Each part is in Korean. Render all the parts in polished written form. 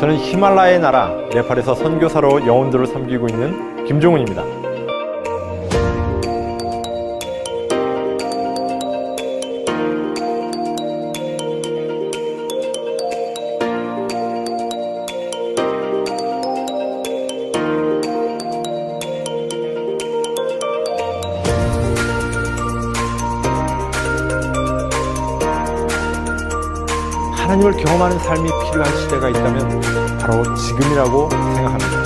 저는 히말라야의 나라 네팔에서 선교사로 영혼들을 섬기고 있는 김종훈입니다. 하나님을 경험하는 삶이 필요한 시대가 있다면 바로 지금이라고 생각합니다.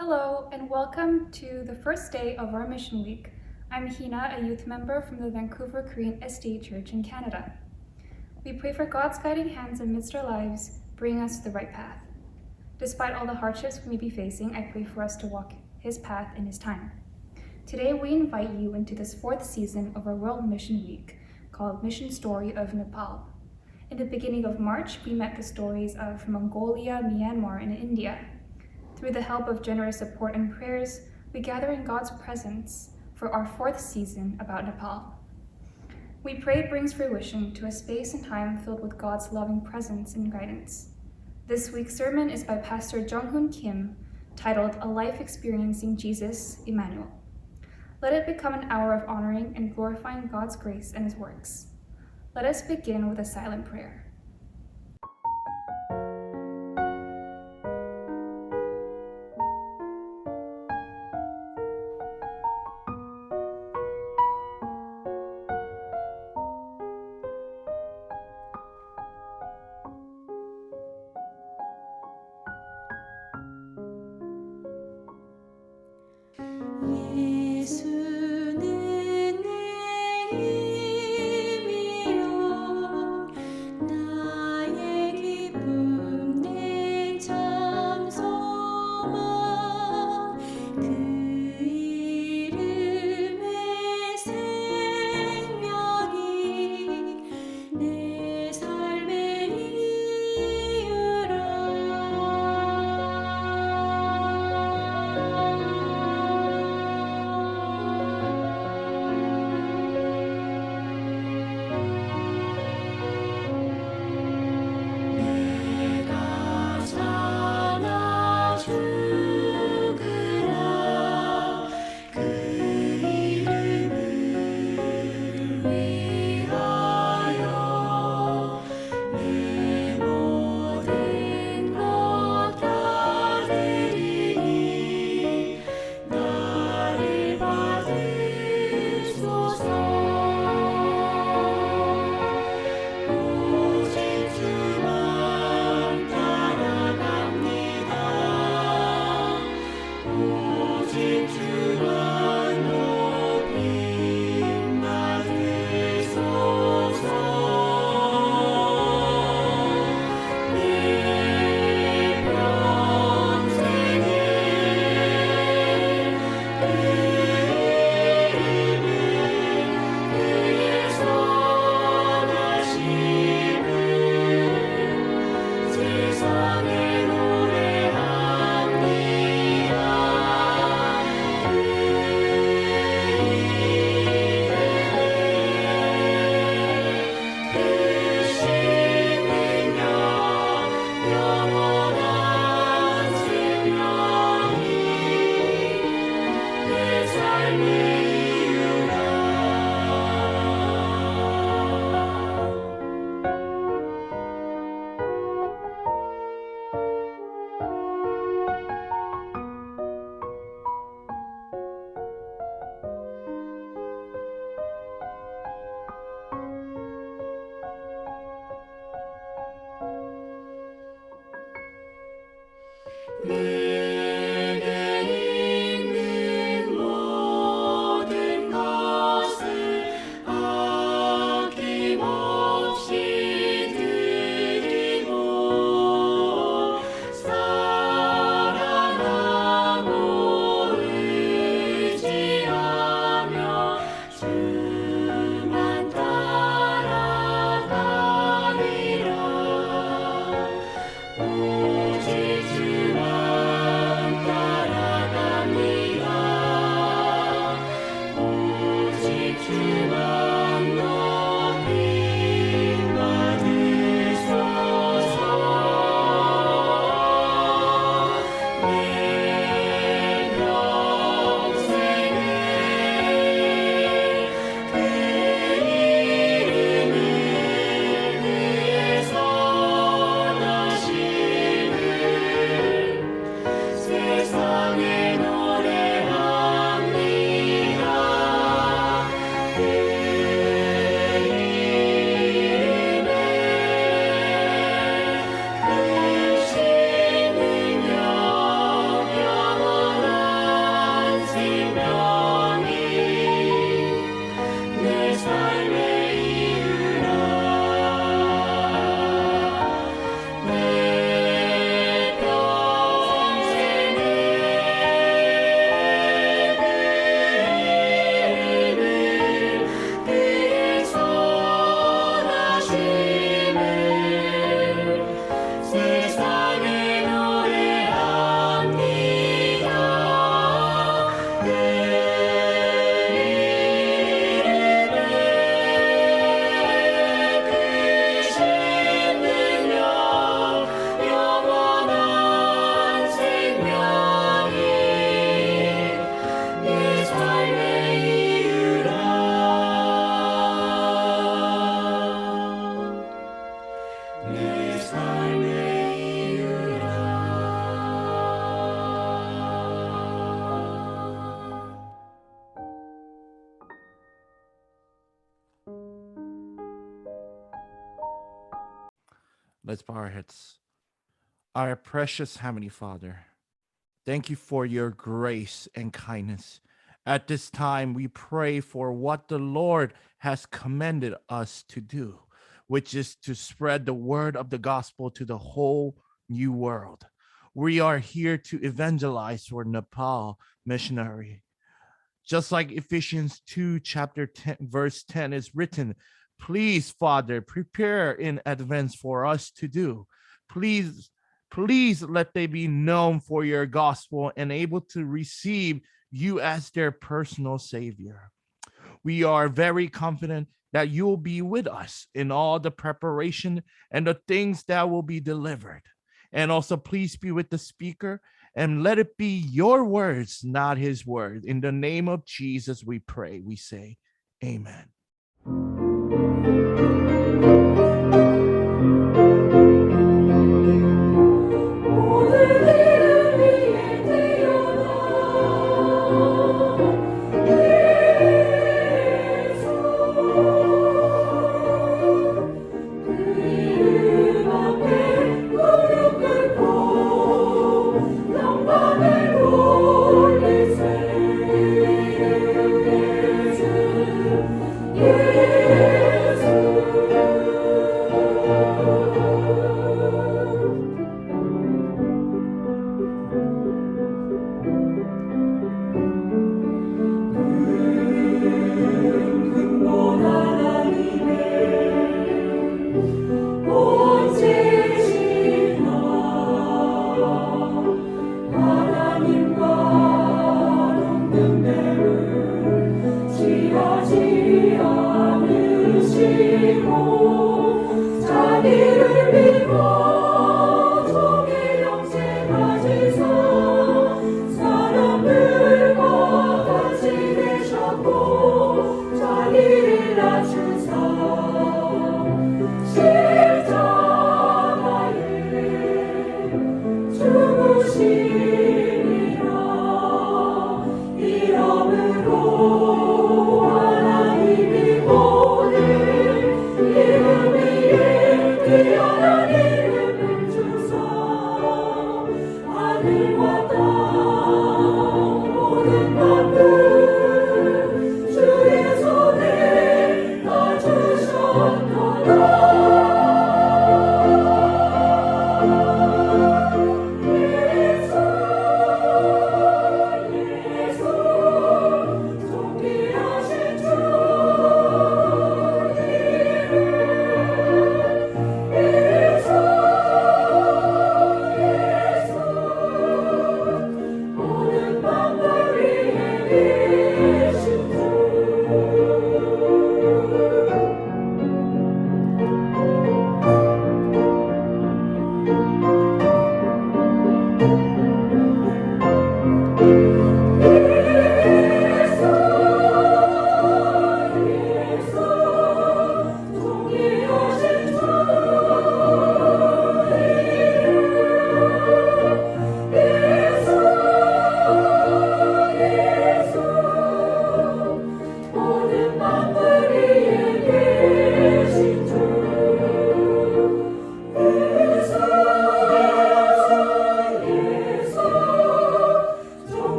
Hello and welcome to the first day of our mission week. I'm Hina, a youth member from the Vancouver Korean Estate Church in Canada. We pray for God's guiding hands amidst our lives, bringing us to the right path. Despite all the hardships we may be facing, I pray for us to walk His path in His time. Today we invite you into this fourth season of our World Mission Week called Mission Story of Nepal. In the beginning of March, we met the stories of Mongolia, Myanmar, and India. Through the help of generous support and prayers, we gather in God's presence for our fourth season about Nepal. We pray it brings fruition to a space and time filled with God's loving presence and guidance. This week's sermon is by Pastor Jung-Hoon Kim, titled A Life Experiencing Jesus, Emmanuel. Let it become an hour of honoring and glorifying God's grace and His works. Let us begin with a silent prayer. 예수는 내 힘이요 Let's bow our heads. Our precious Heavenly Father, thank you for your grace and kindness. At this time, we pray for what the Lord has commanded us to do, which is to spread the word of the gospel to the whole new world. We are here to evangelize for Nepal missionary. Just like Ephesians 2, chapter 10, verse 10 is written, please, Father, prepare in advance for us to do. Please let they be known for your gospel and able to receive you as their personal Savior. We are very confident that you will be with us in all the preparation and the things that will be delivered. And also, please be with the speaker and let it be your words, not his word. In the name of Jesus, we pray. We say, Amen.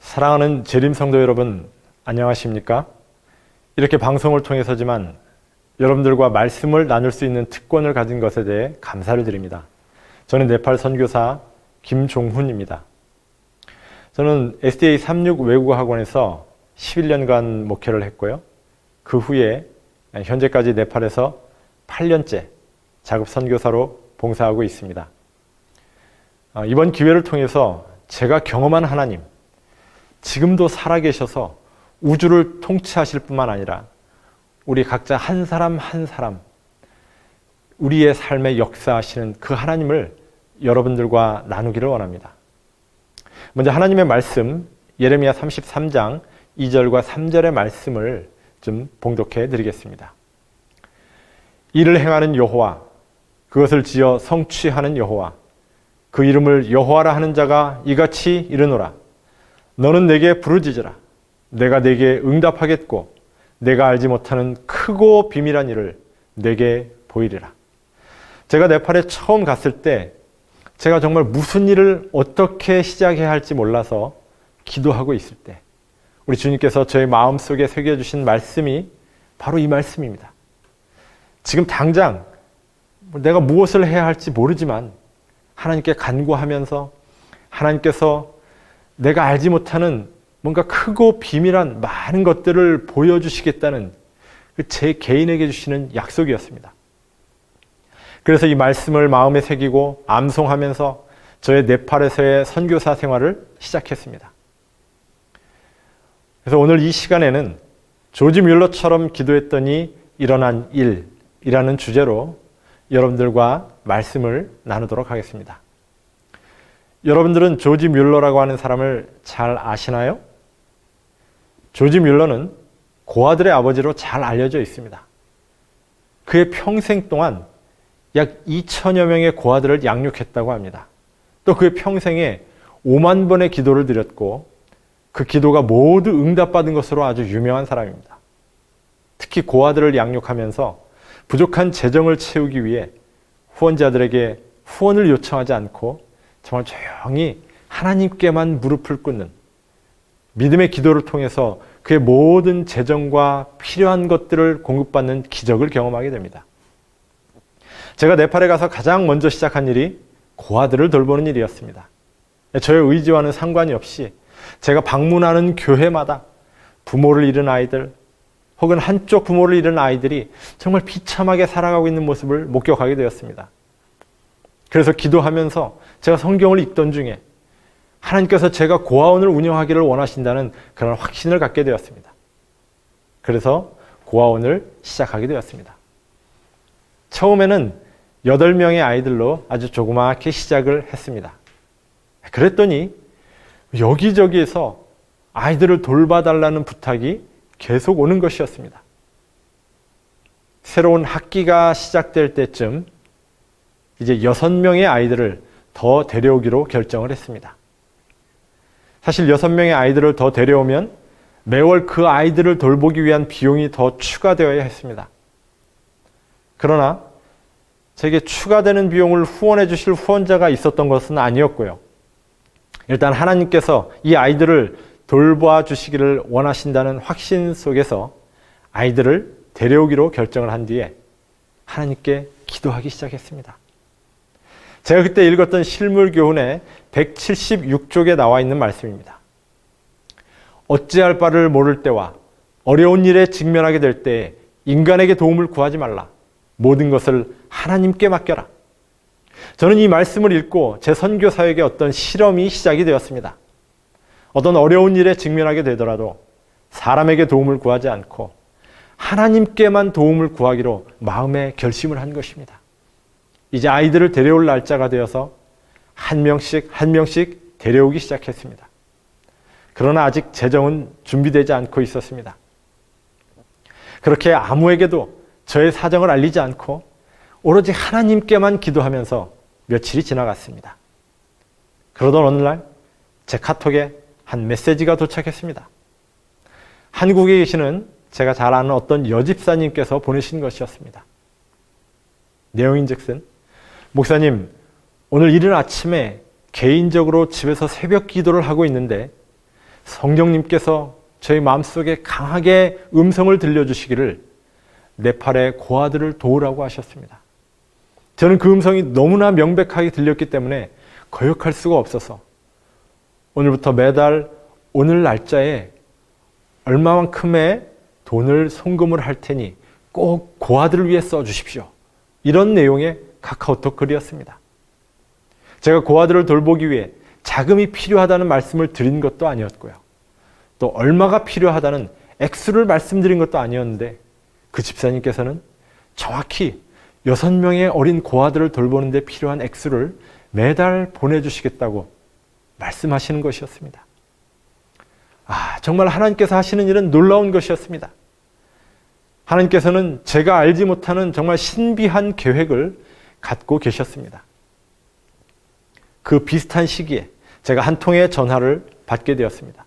사랑하는 재림 성도 여러분, 안녕하십니까? 이렇게 방송을 통해서지만 여러분들과 말씀을 나눌 수 있는 특권을 가진 것에 대해 감사를 드립니다. 저는 네팔 선교사 김종훈입니다. 저는 SDA 36 외국어학원에서 11년간 목회를 했고요. 그 후에 현재까지 네팔에서 8년째 자급 선교사로 봉사하고 있습니다. 이번 기회를 통해서 제가 경험한 하나님, 지금도 살아계셔서 우주를 통치하실 뿐만 아니라 우리 각자 한 사람 한 사람 우리의 삶에 역사하시는 그 하나님을 여러분들과 나누기를 원합니다. 먼저 하나님의 말씀 예레미야 33장 2절과 3절의 말씀을 좀 봉독해 드리겠습니다. 이를 행하는 여호와, 그것을 지어 성취하는 여호와, 그 이름을 여호와라 하는 자가 이같이 이르노라. 너는 내게 부르짖으라. 내가 내게 응답하겠고 내가 알지 못하는 크고 비밀한 일을 내게 보이리라. 제가 네팔에 처음 갔을 때 제가 정말 무슨 일을 어떻게 시작해야 할지 몰라서 기도하고 있을 때 우리 주님께서 저의 마음속에 새겨주신 말씀이 바로 이 말씀입니다. 지금 당장 내가 무엇을 해야 할지 모르지만 하나님께 간구하면서 하나님께서 내가 알지 못하는 뭔가 크고 비밀한 많은 것들을 보여주시겠다는 제 개인에게 주시는 약속이었습니다. 그래서 이 말씀을 마음에 새기고 암송하면서 저의 네팔에서의 선교사 생활을 시작했습니다. 그래서 오늘 이 시간에는 조지 뮬러처럼 기도했더니 일어난 일이라는 주제로 여러분들과 말씀을 나누도록 하겠습니다. 여러분들은 조지 뮬러라고 하는 사람을 잘 아시나요? 조지 뮬러는 고아들의 아버지로 잘 알려져 있습니다. 그의 평생 동안 약 2천여 명의 고아들을 양육했다고 합니다. 또 그의 평생에 5만 번의 기도를 드렸고 그 기도가 모두 응답받은 것으로 아주 유명한 사람입니다. 특히 고아들을 양육하면서 부족한 재정을 채우기 위해 후원자들에게 후원을 요청하지 않고 정말 조용히 하나님께만 무릎을 꿇는 믿음의 기도를 통해서 그의 모든 재정과 필요한 것들을 공급받는 기적을 경험하게 됩니다. 제가 네팔에 가서 가장 먼저 시작한 일이 고아들을 돌보는 일이었습니다. 저의 의지와는 상관이 없이 제가 방문하는 교회마다 부모를 잃은 아이들 혹은 한쪽 부모를 잃은 아이들이 정말 비참하게 살아가고 있는 모습을 목격하게 되었습니다. 그래서 기도하면서 제가 성경을 읽던 중에 하나님께서 제가 고아원을 운영하기를 원하신다는 그런 확신을 갖게 되었습니다. 그래서 고아원을 시작하게 되었습니다. 처음에는 8명의 아이들로 아주 조그맣게 시작을 했습니다. 그랬더니 여기저기에서 아이들을 돌봐달라는 부탁이 계속 오는 것이었습니다. 새로운 학기가 시작될 때쯤 이제 6명의 아이들을 더 데려오기로 결정을 했습니다. 사실 6명의 아이들을 더 데려오면 매월 그 아이들을 돌보기 위한 비용이 더 추가되어야 했습니다. 그러나 제게 추가되는 비용을 후원해 주실 후원자가 있었던 것은 아니었고요. 일단 하나님께서 이 아이들을 돌봐 주시기를 원하신다는 확신 속에서 아이들을 데려오기로 결정을 한 뒤에 하나님께 기도하기 시작했습니다. 제가 그때 읽었던 실물교훈의 176쪽에 나와 있는 말씀입니다. 어찌할 바를 모를 때와 어려운 일에 직면하게 될 때에 인간에게 도움을 구하지 말라. 모든 것을 하나님께 맡겨라. 저는 이 말씀을 읽고 제 선교 사역에 어떤 실험이 시작이 되었습니다. 어떤 어려운 일에 직면하게 되더라도 사람에게 도움을 구하지 않고 하나님께만 도움을 구하기로 마음에 결심을 한 것입니다. 이제 아이들을 데려올 날짜가 되어서 한 명씩 데려오기 시작했습니다. 그러나 아직 재정은 준비되지 않고 있었습니다. 그렇게 아무에게도 저의 사정을 알리지 않고 오로지 하나님께만 기도하면서 며칠이 지나갔습니다. 그러던 어느 날 제 카톡에 한 메시지가 도착했습니다. 한국에 계시는 제가 잘 아는 어떤 여집사님께서 보내신 것이었습니다. 내용인즉슨 목사님, 오늘 이른 아침에 개인적으로 집에서 새벽 기도를 하고 있는데 성령님께서 저희 마음속에 강하게 음성을 들려주시기를 네팔의 고아들을 도우라고 하셨습니다. 저는 그 음성이 너무나 명백하게 들렸기 때문에 거역할 수가 없어서 오늘부터 매달 오늘 날짜에 얼마만큼의 돈을 송금을 할 테니 꼭 고아들을 위해 써주십시오. 이런 내용의 카카오톡 글이었습니다. 제가 고아들을 돌보기 위해 자금이 필요하다는 말씀을 드린 것도 아니었고요. 또 얼마가 필요하다는 액수를 말씀드린 것도 아니었는데 그 집사님께서는 정확히 6명의 어린 고아들을 돌보는 데 필요한 액수를 매달 보내주시겠다고 말씀하시는 것이었습니다. 정말 하나님께서 하시는 일은 놀라운 것이었습니다. 하나님께서는 제가 알지 못하는 정말 신비한 계획을 갖고 계셨습니다. 그 비슷한 시기에 제가 한 통의 전화를 받게 되었습니다.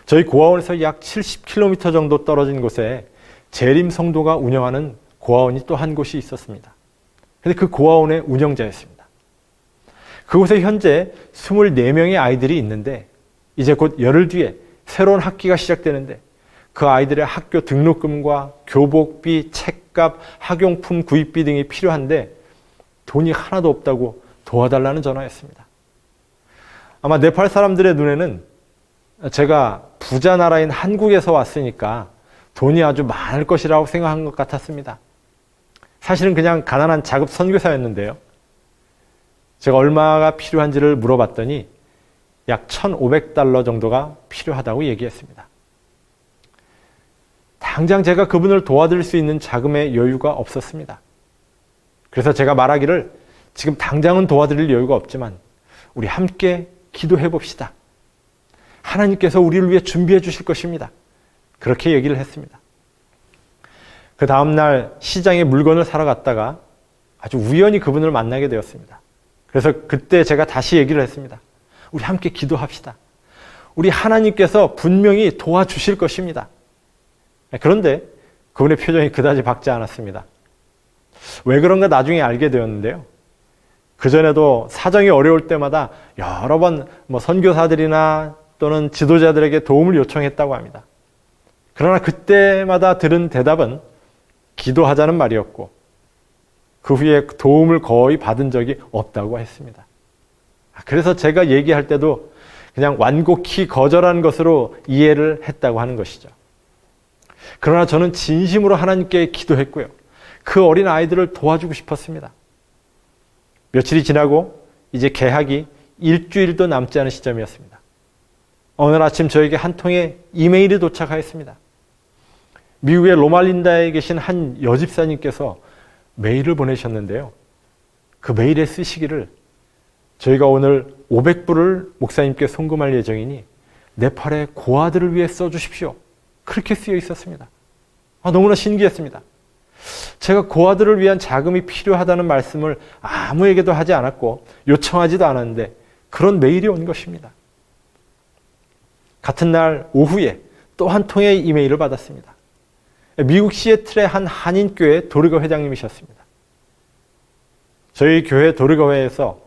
저희 고아원에서 약 70km 정도 떨어진 곳에 재림 성도가 운영하는 고아원이 또 한 곳이 있었습니다. 근데 그 고아원의 운영자였습니다. 그곳에 현재 24명의 아이들이 있는데 이제 곧 열흘 뒤에 새로운 학기가 시작되는데 그 아이들의 학교 등록금과 교복비, 책값, 학용품 구입비 등이 필요한데 돈이 하나도 없다고 도와달라는 전화였습니다. 아마 네팔 사람들의 눈에는 제가 부자 나라인 한국에서 왔으니까 돈이 아주 많을 것이라고 생각한 것 같았습니다. 사실은 그냥 가난한 자급 선교사였는데요. 제가 얼마가 필요한지를 물어봤더니 약 1,500달러 정도가 필요하다고 얘기했습니다. 당장 제가 그분을 도와드릴 수 있는 자금의 여유가 없었습니다. 그래서 제가 말하기를 지금 당장은 도와드릴 여유가 없지만 우리 함께 기도해 봅시다. 하나님께서 우리를 위해 준비해 주실 것입니다. 그렇게 얘기를 했습니다. 그 다음날 시장에 물건을 사러 갔다가 아주 우연히 그분을 만나게 되었습니다. 그래서 그때 제가 다시 얘기를 했습니다. 우리 함께 기도합시다. 우리 하나님께서 분명히 도와주실 것입니다. 그런데 그분의 표정이 그다지 밝지 않았습니다. 왜 그런가 나중에 알게 되었는데요. 그전에도 사정이 어려울 때마다 여러 번 선교사들이나 또는 지도자들에게 도움을 요청했다고 합니다. 그러나 그때마다 들은 대답은 기도하자는 말이었고 그 후에 도움을 거의 받은 적이 없다고 했습니다. 그래서 제가 얘기할 때도 그냥 완곡히 거절한 것으로 이해를 했다고 하는 것이죠. 그러나 저는 진심으로 하나님께 기도했고요. 그 어린 아이들을 도와주고 싶었습니다. 며칠이 지나고 이제 개학이 일주일도 남지 않은 시점이었습니다. 어느 날 아침 저에게 한 통의 이메일이 도착하였습니다. 미국의 로말린다에 계신 한 여집사님께서 메일을 보내셨는데요. 그 메일에 쓰시기를 저희가 오늘 500불을 목사님께 송금할 예정이니 네팔의 고아들을 위해 써주십시오. 그렇게 쓰여 있었습니다. 너무나 신기했습니다. 제가 고아들을 위한 자금이 필요하다는 말씀을 아무에게도 하지 않았고 요청하지도 않았는데 그런 메일이 온 것입니다. 같은 날 오후에 또 한 통의 이메일을 받았습니다. 미국 시애틀의 한 한인교회 도르가 회장님이셨습니다. 저희 교회 도르가회에서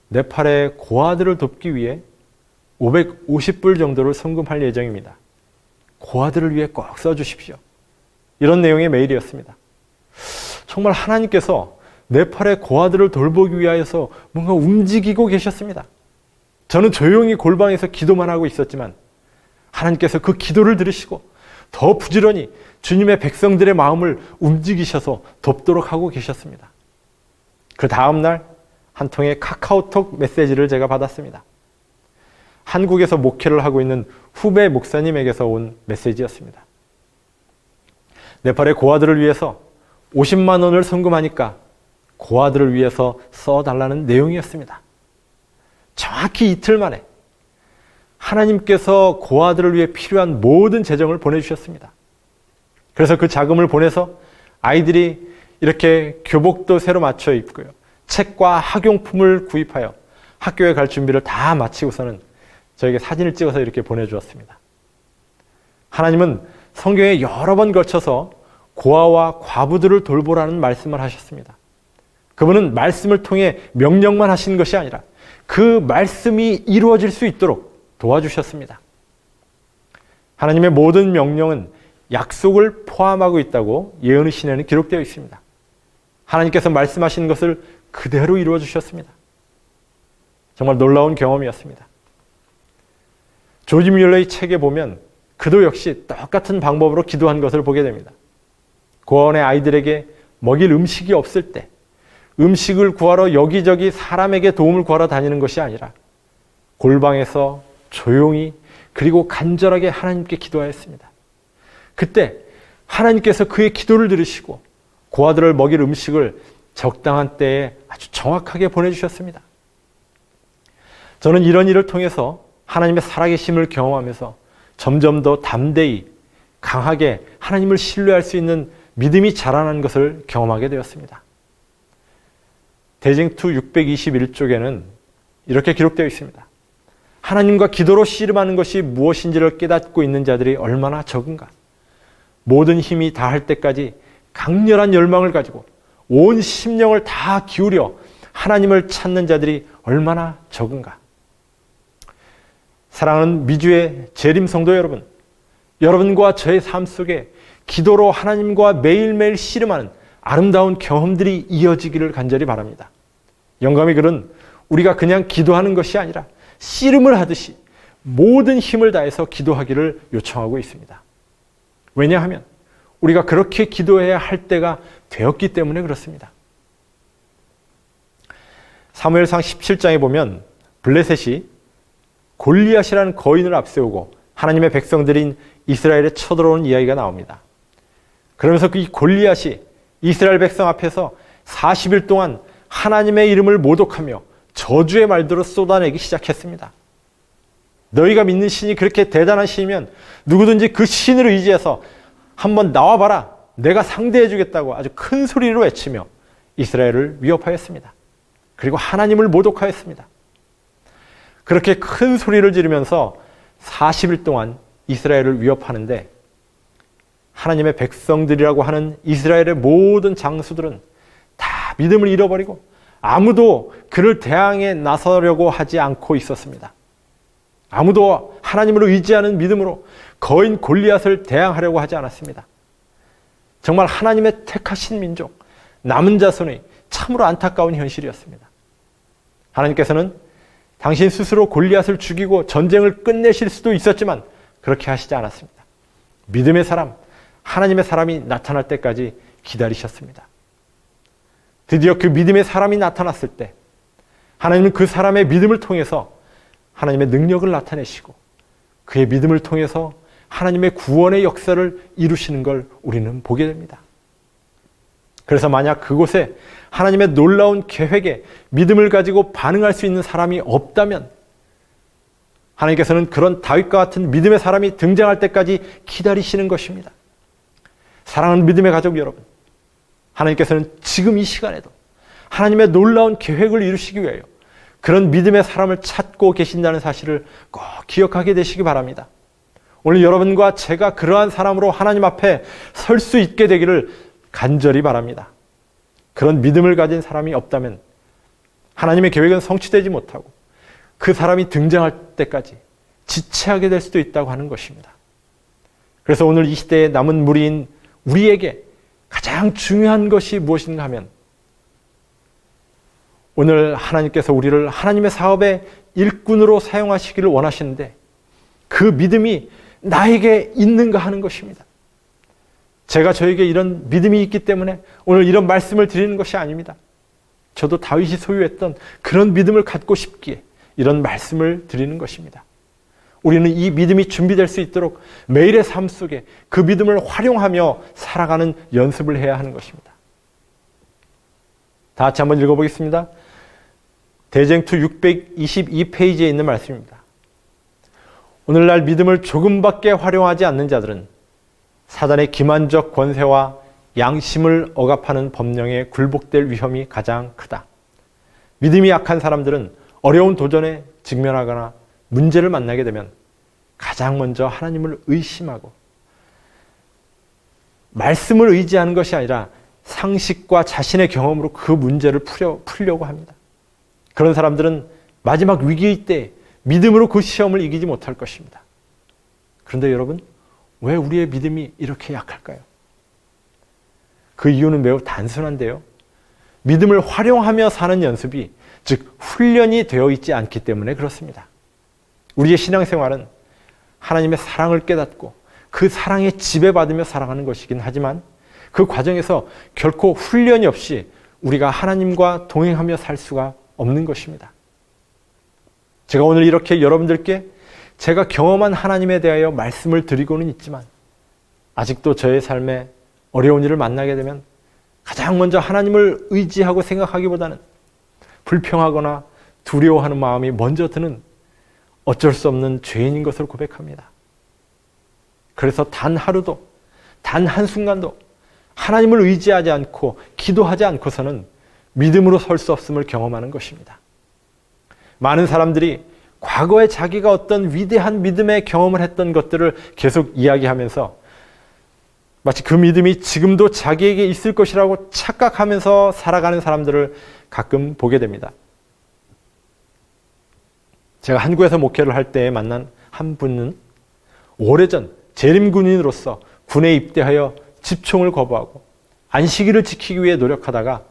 네팔의 고아들을 돕기 위해 550불 정도를 송금할 예정입니다. 고아들을 위해 꼭 써주십시오. 이런 내용의 메일이었습니다. 정말 하나님께서 네팔의 고아들을 돌보기 위하여서 뭔가 움직이고 계셨습니다. 저는 조용히 골방에서 기도만 하고 있었지만 하나님께서 그 기도를 들으시고 더 부지런히 주님의 백성들의 마음을 움직이셔서 돕도록 하고 계셨습니다. 그 다음날 한 통의 카카오톡 메시지를 제가 받았습니다. 한국에서 목회를 하고 있는 후배 목사님에게서 온 메시지였습니다. 네팔의 고아들을 위해서 50만 원을 송금하니까 고아들을 위해서 써달라는 내용이었습니다. 정확히 이틀 만에 하나님께서 고아들을 위해 필요한 모든 재정을 보내주셨습니다. 그래서 그 자금을 보내서 아이들이 이렇게 교복도 새로 맞춰 입고요. 책과 학용품을 구입하여 학교에 갈 준비를 다 마치고서는 저에게 사진을 찍어서 이렇게 보내주었습니다. 하나님은 성경에 여러 번 걸쳐서 고아와 과부들을 돌보라는 말씀을 하셨습니다. 그분은 말씀을 통해 명령만 하신 것이 아니라 그 말씀이 이루어질 수 있도록 도와주셨습니다. 하나님의 모든 명령은 약속을 포함하고 있다고 예언의 신에는 기록되어 있습니다. 하나님께서 말씀하신 것을 그대로 이루어 주셨습니다. 정말 놀라운 경험이었습니다. 조지 뮬러의 책에 보면 그도 역시 똑같은 방법으로 기도한 것을 보게 됩니다. 고아원의 아이들에게 먹일 음식이 없을 때 음식을 구하러 여기저기 사람에게 도움을 구하러 다니는 것이 아니라 골방에서 조용히 그리고 간절하게 하나님께 기도하였습니다. 그때 하나님께서 그의 기도를 들으시고 그 아들을 먹일 음식을 적당한 때에 아주 정확하게 보내주셨습니다. 저는 이런 일을 통해서 하나님의 살아계심을 경험하면서 점점 더 담대히 강하게 하나님을 신뢰할 수 있는 믿음이 자라나는 것을 경험하게 되었습니다. 대징투 621쪽에는 이렇게 기록되어 있습니다. 하나님과 기도로 씨름하는 것이 무엇인지를 깨닫고 있는 자들이 얼마나 적은가. 모든 힘이 다할 때까지 강렬한 열망을 가지고 온 심령을 다 기울여 하나님을 찾는 자들이 얼마나 적은가. 사랑하는 미주의 재림 성도 여러분, 여러분과 저의 삶 속에 기도로 하나님과 매일매일 씨름하는 아름다운 경험들이 이어지기를 간절히 바랍니다. 영감의 글은 우리가 그냥 기도하는 것이 아니라 씨름을 하듯이 모든 힘을 다해서 기도하기를 요청하고 있습니다. 왜냐하면 우리가 그렇게 기도해야 할 때가 되었기 때문에 그렇습니다. 사무엘상 17장에 보면 블레셋이 골리앗이라는 거인을 앞세우고 하나님의 백성들인 이스라엘에 쳐들어오는 이야기가 나옵니다. 그러면서 이 골리앗이 이스라엘 백성 앞에서 40일 동안 하나님의 이름을 모독하며 저주의 말들을 쏟아내기 시작했습니다. 너희가 믿는 신이 그렇게 대단한 신이면 누구든지 그 신을 의지해서 한번 나와봐라. 내가 상대해 주겠다고 아주 큰 소리로 외치며 이스라엘을 위협하였습니다. 그리고 하나님을 모독하였습니다. 그렇게 큰 소리를 지르면서 40일 동안 이스라엘을 위협하는데 하나님의 백성들이라고 하는 이스라엘의 모든 장수들은 다 믿음을 잃어버리고 아무도 그를 대항해 나서려고 하지 않고 있었습니다. 아무도 하나님을 의지하는 믿음으로 거인 골리앗을 대항하려고 하지 않았습니다. 정말 하나님의 택하신 민족, 남은 자손의 참으로 안타까운 현실이었습니다. 하나님께서는 당신 스스로 골리앗을 죽이고 전쟁을 끝내실 수도 있었지만 그렇게 하시지 않았습니다. 믿음의 사람, 하나님의 사람이 나타날 때까지 기다리셨습니다. 드디어 그 믿음의 사람이 나타났을 때 하나님은 그 사람의 믿음을 통해서 하나님의 능력을 나타내시고 그의 믿음을 통해서 하나님의 구원의 역사를 이루시는 걸 우리는 보게 됩니다. 그래서 만약 그곳에 하나님의 놀라운 계획에 믿음을 가지고 반응할 수 있는 사람이 없다면 하나님께서는 그런 다윗과 같은 믿음의 사람이 등장할 때까지 기다리시는 것입니다. 사랑하는 믿음의 가족 여러분, 하나님께서는 지금 이 시간에도 하나님의 놀라운 계획을 이루시기 위하여 그런 믿음의 사람을 찾고 계신다는 사실을 꼭 기억하게 되시기 바랍니다. 오늘 여러분과 제가 그러한 사람으로 하나님 앞에 설 수 있게 되기를 간절히 바랍니다. 그런 믿음을 가진 사람이 없다면 하나님의 계획은 성취되지 못하고 그 사람이 등장할 때까지 지체하게 될 수도 있다고 하는 것입니다. 그래서 오늘 이 시대에 남은 무리인 우리에게 가장 중요한 것이 무엇인가 하면 오늘 하나님께서 우리를 하나님의 사업의 일꾼으로 사용하시기를 원하시는데 그 믿음이 나에게 있는가 하는 것입니다. 제가 저에게 이런 믿음이 있기 때문에 오늘 이런 말씀을 드리는 것이 아닙니다. 저도 다윗이 소유했던 그런 믿음을 갖고 싶기에 이런 말씀을 드리는 것입니다. 우리는 이 믿음이 준비될 수 있도록 매일의 삶 속에 그 믿음을 활용하며 살아가는 연습을 해야 하는 것입니다. 다 같이 한번 읽어보겠습니다. 대쟁투 622페이지에 있는 말씀입니다. 오늘날 믿음을 조금밖에 활용하지 않는 자들은 사단의 기만적 권세와 양심을 억압하는 법령에 굴복될 위험이 가장 크다. 믿음이 약한 사람들은 어려운 도전에 직면하거나 문제를 만나게 되면 가장 먼저 하나님을 의심하고 말씀을 의지하는 것이 아니라 상식과 자신의 경험으로 그 문제를 풀려고 합니다. 그런 사람들은 마지막 위기의 때 믿음으로 그 시험을 이기지 못할 것입니다. 그런데 여러분, 왜 우리의 믿음이 이렇게 약할까요? 그 이유는 매우 단순한데요. 믿음을 활용하며 사는 연습이, 즉 훈련이 되어 있지 않기 때문에 그렇습니다. 우리의 신앙생활은 하나님의 사랑을 깨닫고 그 사랑에 지배받으며 살아가는 것이긴 하지만 그 과정에서 결코 훈련이 없이 우리가 하나님과 동행하며 살 수가 없는 것입니다. 제가 오늘 이렇게 여러분들께 제가 경험한 하나님에 대하여 말씀을 드리고는 있지만 아직도 저의 삶에 어려운 일을 만나게 되면 가장 먼저 하나님을 의지하고 생각하기보다는 불평하거나 두려워하는 마음이 먼저 드는 어쩔 수 없는 죄인인 것을 고백합니다. 그래서 단 하루도, 단 한순간도 하나님을 의지하지 않고 기도하지 않고서는 믿음으로 설 수 없음을 경험하는 것입니다. 많은 사람들이 과거에 자기가 어떤 위대한 믿음의 경험을 했던 것들을 계속 이야기하면서 마치 그 믿음이 지금도 자기에게 있을 것이라고 착각하면서 살아가는 사람들을 가끔 보게 됩니다. 제가 한국에서 목회를 할 때 만난 한 분은 오래전 재림군인으로서 군에 입대하여 집총을 거부하고 안식일을 지키기 위해 노력하다가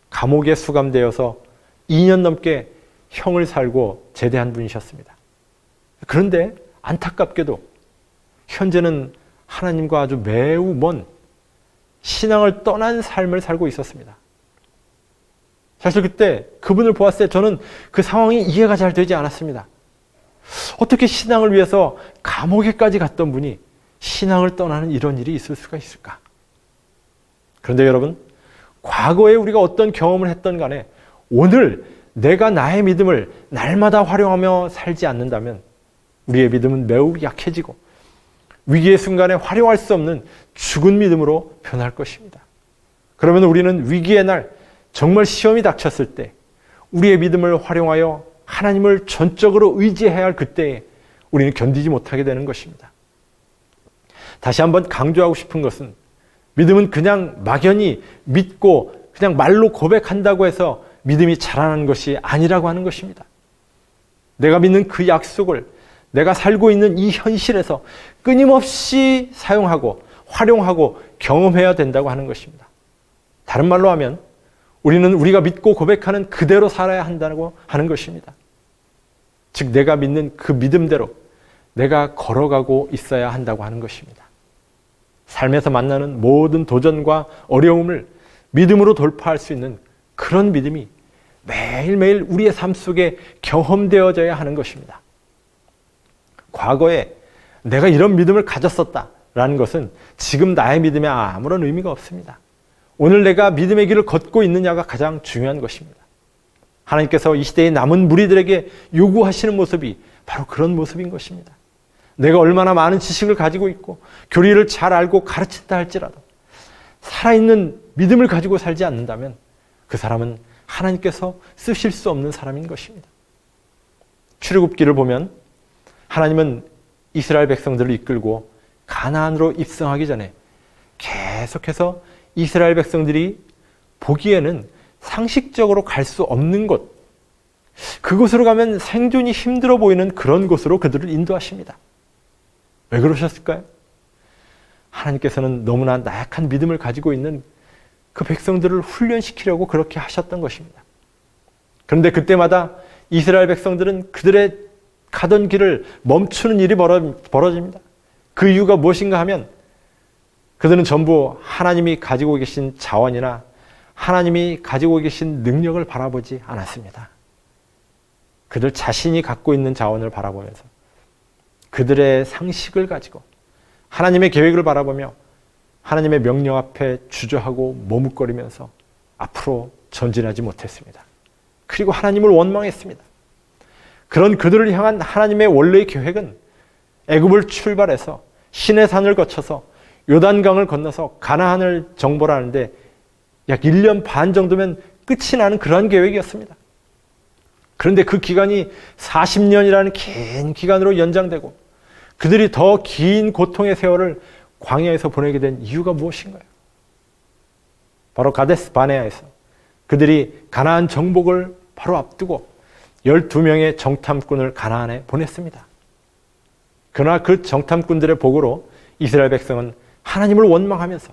감옥에 수감되어서 2년 넘게 형을 살고 제대한 분이셨습니다. 그런데 안타깝게도 현재는 하나님과 아주 매우 먼 신앙을 떠난 삶을 살고 있었습니다. 사실 그때 그분을 보았을 때 저는 그 상황이 이해가 잘 되지 않았습니다. 어떻게 신앙을 위해서 감옥에까지 갔던 분이 신앙을 떠나는 이런 일이 있을 수가 있을까? 그런데 여러분, 과거에 우리가 어떤 경험을 했던 간에 오늘 내가 나의 믿음을 날마다 활용하며 살지 않는다면 우리의 믿음은 매우 약해지고 위기의 순간에 활용할 수 없는 죽은 믿음으로 변할 것입니다. 그러면 우리는 위기의 날, 정말 시험이 닥쳤을 때 우리의 믿음을 활용하여 하나님을 전적으로 의지해야 할 그때에 우리는 견디지 못하게 되는 것입니다. 다시 한번 강조하고 싶은 것은 믿음은 그냥 막연히 믿고 그냥 말로 고백한다고 해서 믿음이 자라나는 것이 아니라고 하는 것입니다. 내가 믿는 그 약속을 내가 살고 있는 이 현실에서 끊임없이 사용하고 활용하고 경험해야 된다고 하는 것입니다. 다른 말로 하면 우리는 우리가 믿고 고백하는 그대로 살아야 한다고 하는 것입니다. 즉 내가 믿는 그 믿음대로 내가 걸어가고 있어야 한다고 하는 것입니다. 삶에서 만나는 모든 도전과 어려움을 믿음으로 돌파할 수 있는 그런 믿음이 매일매일 우리의 삶 속에 경험되어져야 하는 것입니다. 과거에 내가 이런 믿음을 가졌었다라는 것은 지금 나의 믿음에 아무런 의미가 없습니다. 오늘 내가 믿음의 길을 걷고 있느냐가 가장 중요한 것입니다. 하나님께서 이 시대의 남은 무리들에게 요구하시는 모습이 바로 그런 모습인 것입니다. 내가 얼마나 많은 지식을 가지고 있고 교리를 잘 알고 가르친다 할지라도 살아있는 믿음을 가지고 살지 않는다면 그 사람은 하나님께서 쓰실 수 없는 사람인 것입니다. 출애굽기를 보면 하나님은 이스라엘 백성들을 이끌고 가나안으로 입성하기 전에 계속해서 이스라엘 백성들이 보기에는 상식적으로 갈 수 없는 곳, 그곳으로 가면 생존이 힘들어 보이는 그런 곳으로 그들을 인도하십니다. 왜 그러셨을까요? 하나님께서는 너무나 나약한 믿음을 가지고 있는 그 백성들을 훈련시키려고 그렇게 하셨던 것입니다. 그런데 그때마다 이스라엘 백성들은 그들의 가던 길을 멈추는 일이 벌어집니다. 그 이유가 무엇인가 하면 그들은 전부 하나님이 가지고 계신 자원이나 하나님이 가지고 계신 능력을 바라보지 않았습니다. 그들 자신이 갖고 있는 자원을 바라보면서 그들의 상식을 가지고 하나님의 계획을 바라보며 하나님의 명령 앞에 주저하고 머뭇거리면서 앞으로 전진하지 못했습니다. 그리고 하나님을 원망했습니다. 그런 그들을 향한 하나님의 원래의 계획은 애굽을 출발해서 시내산을 거쳐서 요단강을 건너서 가나안을 정벌 하는데 약 1년 반 정도면 끝이 나는 그러한 계획이었습니다. 그런데 그 기간이 40년이라는 긴 기간으로 연장되고 그들이 더 긴 고통의 세월을 광야에서 보내게 된 이유가 무엇인가요? 바로 가데스 바네아에서 그들이 가나안 정복을 바로 앞두고 12명의 정탐꾼을 가나안에 보냈습니다. 그러나 그 정탐꾼들의 보고로 이스라엘 백성은 하나님을 원망하면서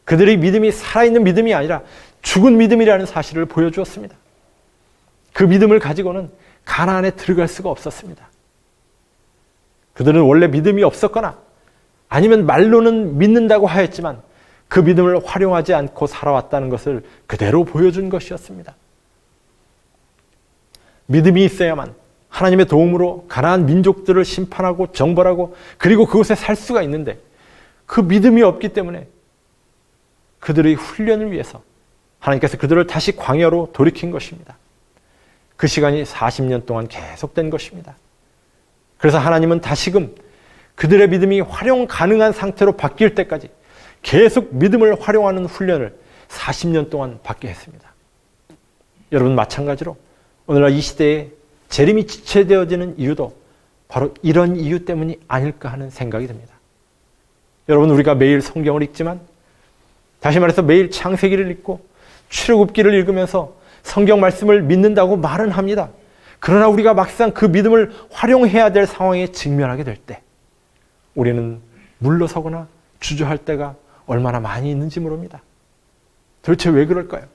그들의 믿음이 살아있는 믿음이 아니라 죽은 믿음이라는 사실을 보여주었습니다. 그 믿음을 가지고는 가나안에 들어갈 수가 없었습니다. 그들은 원래 믿음이 없었거나 아니면 말로는 믿는다고 하였지만 그 믿음을 활용하지 않고 살아왔다는 것을 그대로 보여준 것이었습니다. 믿음이 있어야만 하나님의 도움으로 가나안 민족들을 심판하고 정벌하고 그리고 그곳에 살 수가 있는데 그 믿음이 없기 때문에 그들의 훈련을 위해서 하나님께서 그들을 다시 광야로 돌이킨 것입니다. 그 시간이 40년 동안 계속된 것입니다. 그래서 하나님은 다시금 그들의 믿음이 활용 가능한 상태로 바뀔 때까지 계속 믿음을 활용하는 훈련을 40년 동안 받게 했습니다. 여러분 마찬가지로 오늘날 이 시대에 재림이 지체되어지는 이유도 바로 이런 이유 때문이 아닐까 하는 생각이 듭니다. 여러분 우리가 매일 성경을 읽지만 다시 말해서 매일 창세기를 읽고 출애굽기를 읽으면서 성경 말씀을 믿는다고 말은 합니다. 그러나 우리가 막상 그 믿음을 활용해야 될 상황에 직면하게 될 때 우리는 물러서거나 주저할 때가 얼마나 많이 있는지 모릅니다. 도대체 왜 그럴까요?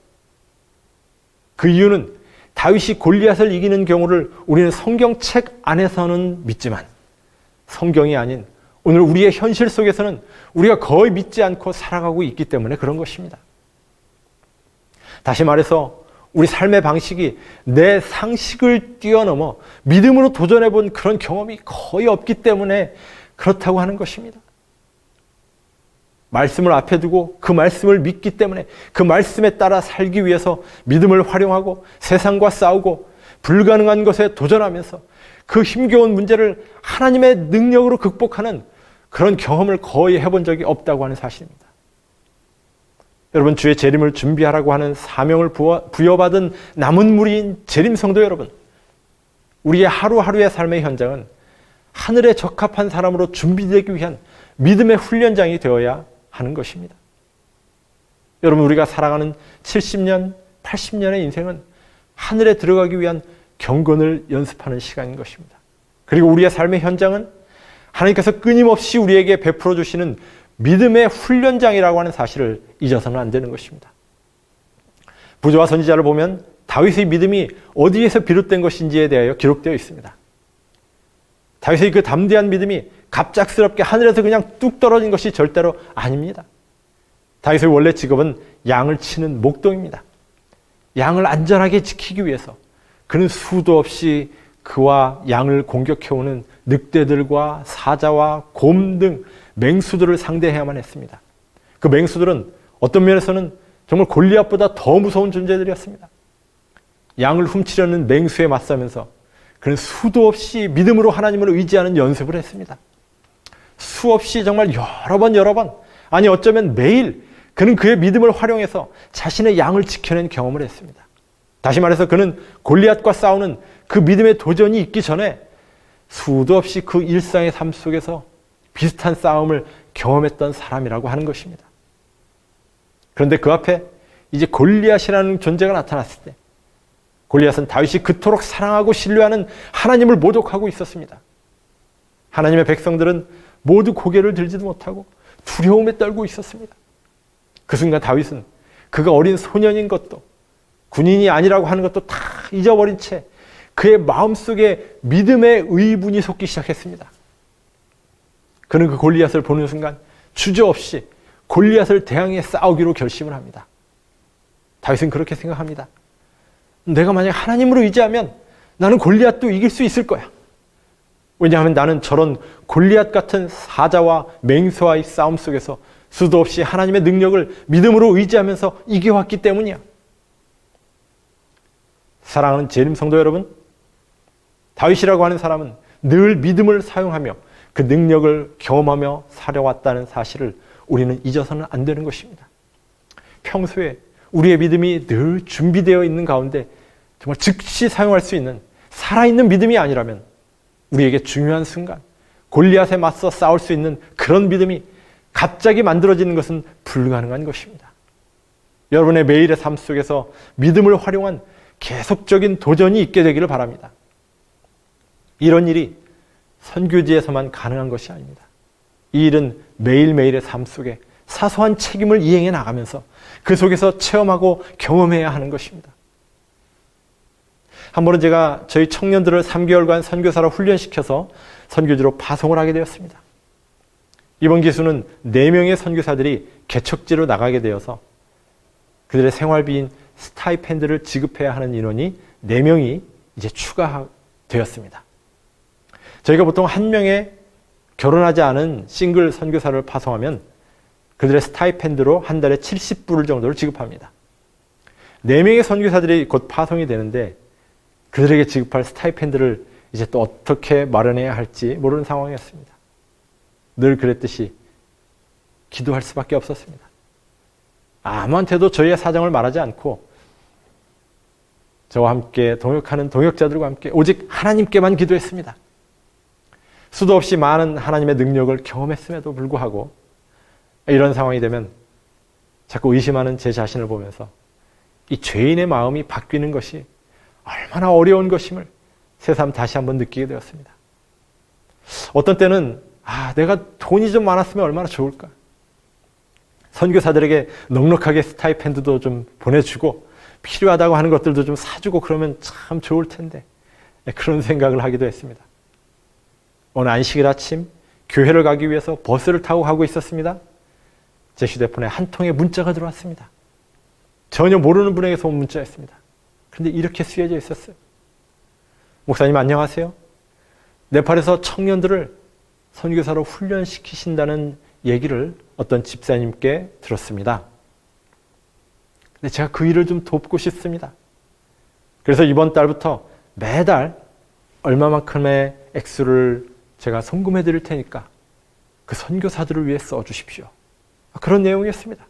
그 이유는 다윗이 골리앗을 이기는 경우를 우리는 성경책 안에서는 믿지만 성경이 아닌 오늘 우리의 현실 속에서는 우리가 거의 믿지 않고 살아가고 있기 때문에 그런 것입니다. 다시 말해서 우리 삶의 방식이 내 상식을 뛰어넘어 믿음으로 도전해 본 그런 경험이 거의 없기 때문에 그렇다고 하는 것입니다. 말씀을 앞에 두고 그 말씀을 믿기 때문에 그 말씀에 따라 살기 위해서 믿음을 활용하고 세상과 싸우고 불가능한 것에 도전하면서 그 힘겨운 문제를 하나님의 능력으로 극복하는 그런 경험을 거의 해본 적이 없다고 하는 사실입니다. 여러분 주의 재림을 준비하라고 하는 사명을 부여받은 남은 무리인 재림 성도 여러분, 우리의 하루하루의 삶의 현장은 하늘에 적합한 사람으로 준비되기 위한 믿음의 훈련장이 되어야 하는 것입니다. 여러분 우리가 살아가는 70년, 80년의 인생은 하늘에 들어가기 위한 경건을 연습하는 시간인 것입니다. 그리고 우리의 삶의 현장은 하나님께서 끊임없이 우리에게 베풀어 주시는 믿음의 훈련장이라고 하는 사실을 잊어서는 안 되는 것입니다. 부조와 선지자를 보면 다윗의 믿음이 어디에서 비롯된 것인지에 대하여 기록되어 있습니다. 다윗의 그 담대한 믿음이 갑작스럽게 하늘에서 그냥 뚝 떨어진 것이 절대로 아닙니다. 다윗의 원래 직업은 양을 치는 목동입니다. 양을 안전하게 지키기 위해서 그는 수도 없이 그와 양을 공격해오는 늑대들과 사자와 곰 등 맹수들을 상대해야만 했습니다. 그 맹수들은 어떤 면에서는 정말 골리앗보다 더 무서운 존재들이었습니다. 양을 훔치려는 맹수에 맞서면서 그는 수도 없이 믿음으로 하나님을 의지하는 연습을 했습니다. 수없이 정말 여러 번 아니 어쩌면 매일 그는 그의 믿음을 활용해서 자신의 양을 지켜낸 경험을 했습니다. 다시 말해서 그는 골리앗과 싸우는 그 믿음의 도전이 있기 전에 수도 없이 그 일상의 삶 속에서 비슷한 싸움을 경험했던 사람이라고 하는 것입니다. 그런데 그 앞에 이제 골리앗이라는 존재가 나타났을 때 골리앗은 다윗이 그토록 사랑하고 신뢰하는 하나님을 모독하고 있었습니다. 하나님의 백성들은 모두 고개를 들지도 못하고 두려움에 떨고 있었습니다. 그 순간 다윗은 그가 어린 소년인 것도 군인이 아니라고 하는 것도 다 잊어버린 채 그의 마음속에 믿음의 의분이 솟기 시작했습니다. 그는 그 골리앗을 보는 순간 주저없이 골리앗을 대항해 싸우기로 결심을 합니다. 다윗은 그렇게 생각합니다. 내가 만약 하나님으로 의지하면 나는 골리앗도 이길 수 있을 거야. 왜냐하면 나는 저런 골리앗 같은 사자와 맹수와의 싸움 속에서 수도 없이 하나님의 능력을 믿음으로 의지하면서 이겨왔기 때문이야. 사랑하는 재림 성도 여러분, 다윗이라고 하는 사람은 늘 믿음을 사용하며 그 능력을 경험하며 살아왔다는 사실을 우리는 잊어서는 안 되는 것입니다. 평소에 우리의 믿음이 늘 준비되어 있는 가운데 정말 즉시 사용할 수 있는 살아있는 믿음이 아니라면 우리에게 중요한 순간 골리앗에 맞서 싸울 수 있는 그런 믿음이 갑자기 만들어지는 것은 불가능한 것입니다. 여러분의 매일의 삶 속에서 믿음을 활용한 계속적인 도전이 있게 되기를 바랍니다. 이런 일이 선교지에서만 가능한 것이 아닙니다. 이 일은 매일매일의 삶 속에 사소한 책임을 이행해 나가면서 그 속에서 체험하고 경험해야 하는 것입니다. 한 번은 제가 저희 청년들을 3개월간 선교사로 훈련시켜서 선교지로 파송을 하게 되었습니다. 이번 기수는 4명의 선교사들이 개척지로 나가게 되어서 그들의 생활비인 스타이펜드를 지급해야 하는 인원이 4명이 이제 추가 되었습니다. 저희가 보통 한 명의 결혼하지 않은 싱글 선교사를 파송하면 그들의 스타이펜드로 한 달에 70불 정도를 지급합니다. 4명의 선교사들이 곧 파송이 되는데 그들에게 지급할 스타이펜드를 이제 또 어떻게 마련해야 할지 모르는 상황이었습니다. 늘 그랬듯이 기도할 수밖에 없었습니다. 아무한테도 저희의 사정을 말하지 않고 저와 함께 동역하는 동역자들과 함께 오직 하나님께만 기도했습니다. 수도 없이 많은 하나님의 능력을 경험했음에도 불구하고 이런 상황이 되면 자꾸 의심하는 제 자신을 보면서 이 죄인의 마음이 바뀌는 것이 얼마나 어려운 것임을 새삼 다시 한번 느끼게 되었습니다. 어떤 때는 내가 돈이 좀 많았으면 얼마나 좋을까. 선교사들에게 넉넉하게 스타이펜드도 좀 보내주고 필요하다고 하는 것들도 좀 사주고 그러면 참 좋을 텐데 그런 생각을 하기도 했습니다. 오늘 안식일 아침 교회를 가기 위해서 버스를 타고 가고 있었습니다. 제 휴대폰에 한 통의 문자가 들어왔습니다. 전혀 모르는 분에게서 온 문자였습니다. 그런데 이렇게 쓰여져 있었어요. 목사님 안녕하세요. 네팔에서 청년들을 선교사로 훈련시키신다는 얘기를 어떤 집사님께 들었습니다. 근데 제가 그 일을 좀 돕고 싶습니다. 그래서 이번 달부터 매달 얼마만큼의 액수를 제가 송금해 드릴 테니까 그 선교사들을 위해 써주십시오. 그런 내용이었습니다.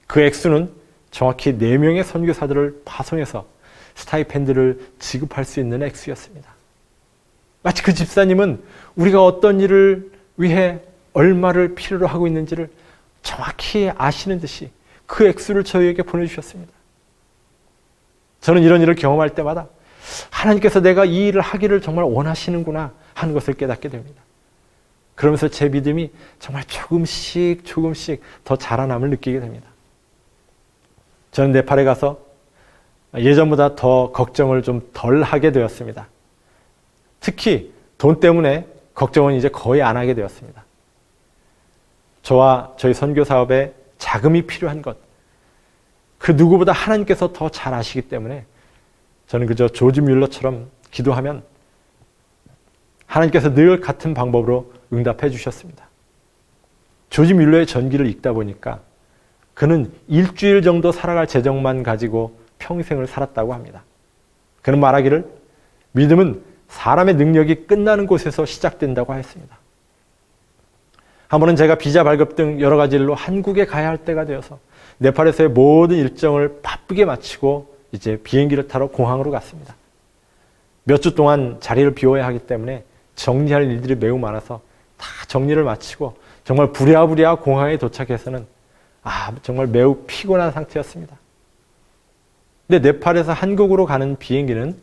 그 액수는 정확히 4명의 선교사들을 파송해서 스타이펜드를 지급할 수 있는 액수였습니다. 마치 그 집사님은 우리가 어떤 일을 위해 얼마를 필요로 하고 있는지를 정확히 아시는 듯이 그 액수를 저희에게 보내주셨습니다. 저는 이런 일을 경험할 때마다 하나님께서 내가 이 일을 하기를 정말 원하시는구나 하는 것을 깨닫게 됩니다. 그러면서 제 믿음이 정말 조금씩 더 자라남을 느끼게 됩니다. 저는 네팔에 가서 예전보다 더 걱정을 좀 덜 하게 되었습니다. 특히 돈 때문에 걱정은 이제 거의 안 하게 되었습니다. 저와 저희 선교 사업에 자금이 필요한 것, 그 누구보다 하나님께서 더 잘 아시기 때문에 저는 그저 조지 뮬러처럼 기도하면 하나님께서 늘 같은 방법으로 응답해 주셨습니다. 조지 뮬러의 전기를 읽다 보니까 그는 일주일 정도 살아갈 재정만 가지고 평생을 살았다고 합니다. 그는 말하기를 믿음은 사람의 능력이 끝나는 곳에서 시작된다고 하였습니다. 한 번은 제가 비자 발급 등 여러 가지 일로 한국에 가야 할 때가 되어서 네팔에서의 모든 일정을 바쁘게 마치고 이제 비행기를 타러 공항으로 갔습니다. 몇 주 동안 자리를 비워야 하기 때문에 정리할 일들이 매우 많아서 다 정리를 마치고 정말 부랴부랴 공항에 도착해서는 정말 매우 피곤한 상태였습니다. 근데 네팔에서 한국으로 가는 비행기는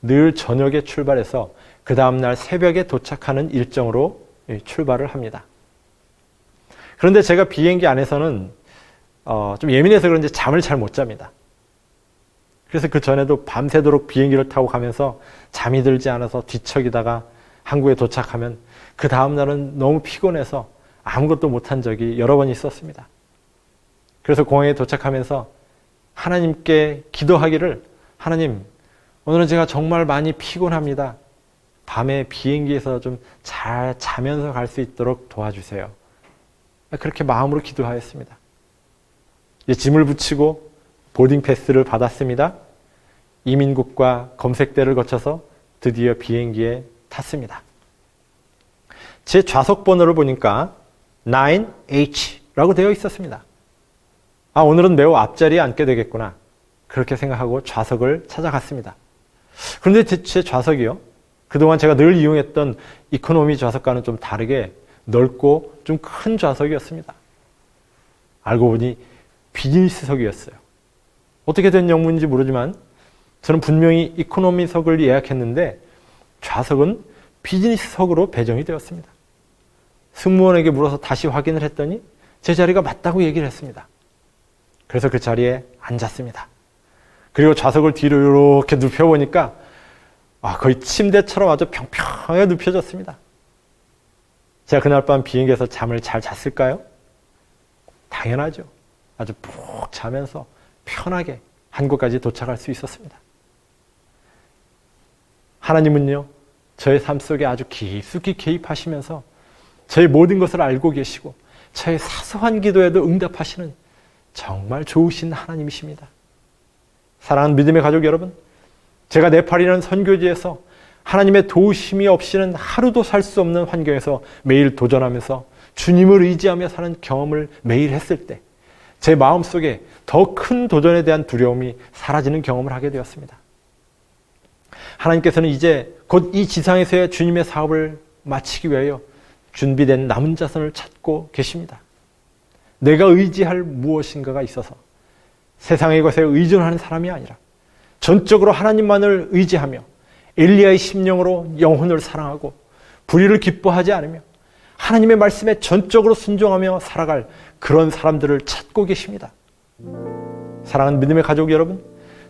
늘 저녁에 출발해서 그 다음날 새벽에 도착하는 일정으로 출발을 합니다. 그런데 제가 비행기 안에서는 좀 예민해서 그런지 잠을 잘 못 잡니다. 그래서 그 전에도 밤새도록 비행기를 타고 가면서 잠이 들지 않아서 뒤척이다가 한국에 도착하면 그 다음날은 너무 피곤해서 아무것도 못한 적이 여러 번 있었습니다. 그래서 공항에 도착하면서 하나님께 기도하기를 하나님, 오늘은 제가 정말 많이 피곤합니다. 밤에 비행기에서 좀 잘 자면서 갈 수 있도록 도와주세요. 그렇게 마음으로 기도하였습니다. 이제 짐을 붙이고 보딩 패스를 받았습니다. 이민국과 검색대를 거쳐서 드디어 비행기에 탔습니다. 제 좌석 번호를 보니까 9H라고 되어 있었습니다. 오늘은 매우 앞자리에 앉게 되겠구나. 그렇게 생각하고 좌석을 찾아갔습니다. 그런데 제 좌석이요. 그동안 제가 늘 이용했던 이코노미 좌석과는 좀 다르게 넓고 좀 큰 좌석이었습니다. 알고 보니 비즈니스석이었어요. 어떻게 된 영문인지 모르지만 저는 분명히 이코노미석을 예약했는데 좌석은 비즈니스석으로 배정이 되었습니다. 승무원에게 물어서 다시 확인을 했더니 제 자리가 맞다고 얘기를 했습니다. 그래서 그 자리에 앉았습니다. 그리고 좌석을 뒤로 이렇게 눕혀보니까 거의 침대처럼 아주 평평하게 눕혀졌습니다. 제가 그날 밤 비행기에서 잠을 잘 잤을까요? 당연하죠. 아주 푹 자면서 편하게 한국까지 도착할 수 있었습니다. 하나님은요, 저의 삶 속에 아주 깊숙이 개입하시면서 저의 모든 것을 알고 계시고 저의 사소한 기도에도 응답하시는 정말 좋으신 하나님이십니다. 사랑하는 믿음의 가족 여러분, 제가 네팔이라는 선교지에서 하나님의 도우심이 없이는 하루도 살 수 없는 환경에서 매일 도전하면서 주님을 의지하며 사는 경험을 매일 했을 때 제 마음속에 더 큰 도전에 대한 두려움이 사라지는 경험을 하게 되었습니다. 하나님께서는 이제 곧 이 지상에서의 주님의 사업을 마치기 위하여 준비된 남은 자손을 찾고 계십니다. 내가 의지할 무엇인가가 있어서 세상의 것에 의존하는 사람이 아니라 전적으로 하나님만을 의지하며 엘리야의 심령으로 영혼을 사랑하고 불의를 기뻐하지 않으며 하나님의 말씀에 전적으로 순종하며 살아갈 그런 사람들을 찾고 계십니다. 사랑하는 믿음의 가족 여러분,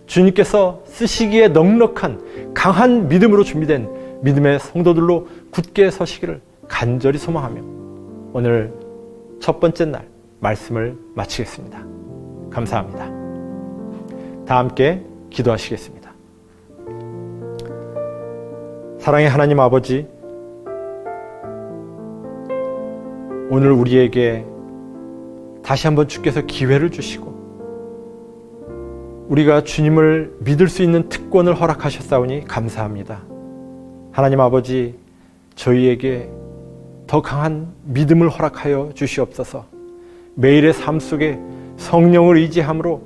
주님께서 쓰시기에 넉넉한 강한 믿음으로 준비된 믿음의 성도들로 굳게 서시기를 간절히 소망하며 오늘 첫 번째 날 말씀을 마치겠습니다. 감사합니다. 다 함께 기도하시겠습니다. 사랑의 하나님 아버지, 오늘 우리에게 다시 한번 주께서 기회를 주시고 우리가 주님을 믿을 수 있는 특권을 허락하셨사오니 감사합니다. 하나님 아버지, 저희에게 더 강한 믿음을 허락하여 주시옵소서. 매일의 삶 속에 성령을 의지함으로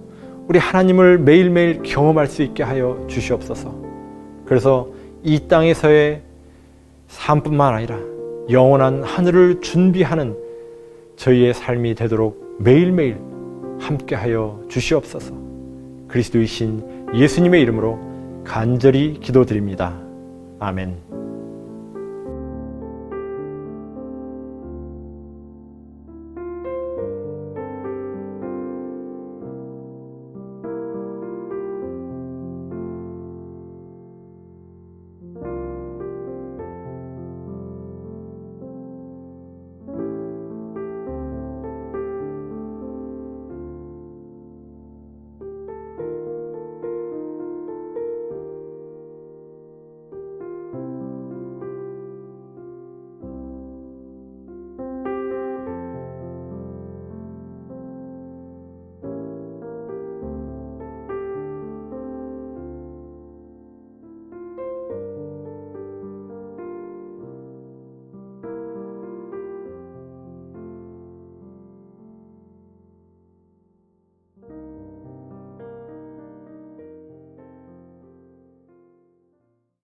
우리 하나님을 매일매일 경험할 수 있게 하여 주시옵소서. 그래서 이 땅에서의 삶뿐만 아니라 영원한 하늘을 준비하는 저희의 삶이 되도록 매일매일 함께하여 주시옵소서. 그리스도이신 예수님의 이름으로 간절히 기도드립니다. 아멘.